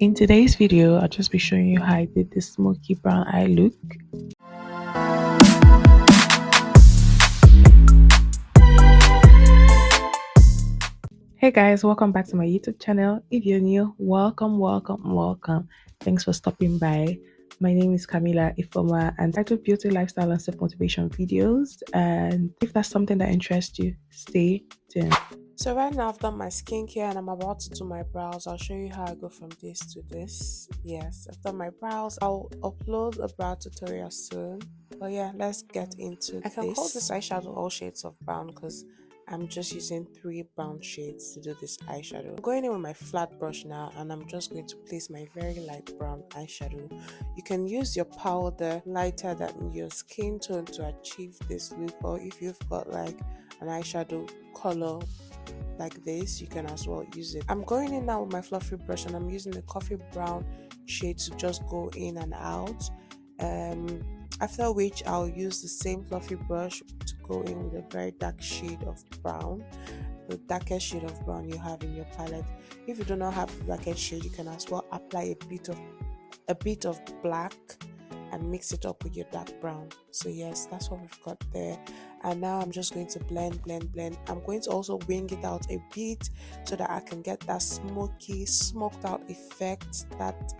In today's video, I'll just be showing you how I did this smoky brown eye look. Hey guys, welcome back to my YouTube channel. If you're new, welcome. Thanks for stopping by. My name is Camila Ifoma and I do beauty, lifestyle and self-motivation videos. And if that's something that interests you, stay tuned. So right now I've done my skincare and I'm about to do my brows. I'll show you how I go from this to this. Yes, I've done my brows. I'll upload a brow tutorial soon. But yeah, let's get into this. I can call this eyeshadow all shades of brown because I'm just using 3 brown shades to do this eyeshadow. I'm going in with my flat brush now and I'm just going to place my very light brown eyeshadow. You can use your powder lighter than your skin tone to achieve this look, or if you've got like an eyeshadow color like this, you can as well use it. I'm going in now with my fluffy brush and I'm using the coffee brown shade to just go in and out. After which I'll use the same fluffy brush to go in with a very dark shade of brown, the darkest shade of brown you have in your palette. If you do not have the darkest shade, you can as well apply a bit of black and mix it up with your dark brown. So yes, that's what we've got there. And now I'm just going to blend. I'm going to also wing it out a bit so that I can get that smoky, smoked out effect, that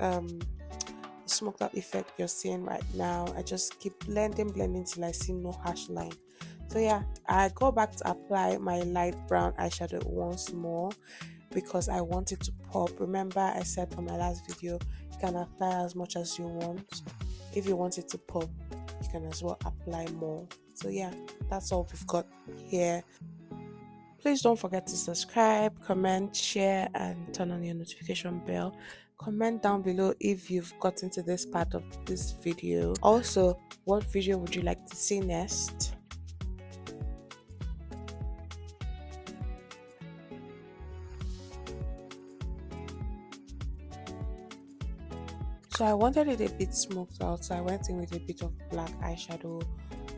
smoked out effect you're seeing right now. I just keep blending till I see no harsh line. So yeah, I go back to apply my light brown eyeshadow once more because I want it to pop. Remember I said from my last video, you can apply as much as you want. If you want it to pop, you can as well apply more. So yeah, that's all we've got here. Please don't forget to subscribe, comment, share and turn on your notification bell. Comment down below if you've gotten to this part of this video. Also, what video would you like to see next? So I wanted it a bit smoked out, so I went in with a bit of black eyeshadow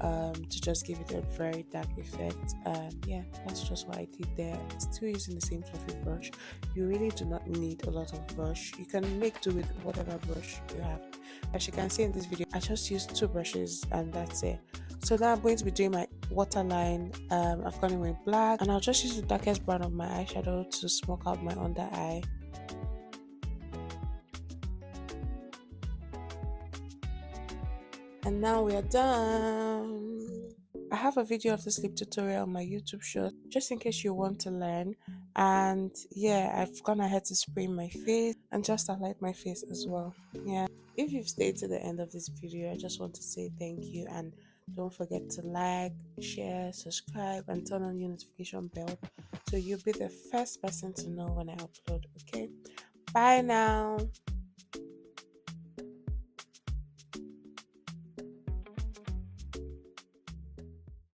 to just give it a very dark effect. And yeah, that's just what I did there. Still using the same fluffy brush. You really do not need a lot of brush. You can make do with whatever brush you have. As you can see in this video, I just used 2 brushes and that's it. So now I'm going to be doing my waterline. I've gone in with black and I'll just use the darkest brown of my eyeshadow to smoke out my under eye. And now we are done. I have a video of the sleep tutorial on my YouTube show just in case you want to learn. And yeah, I've gone ahead to spray my face and just highlight my face as well. Yeah, if you've stayed to the end of this video, I just want to say thank you and don't forget to like, share, subscribe and turn on your notification bell so you'll be the first person to know when I upload. Okay, bye now.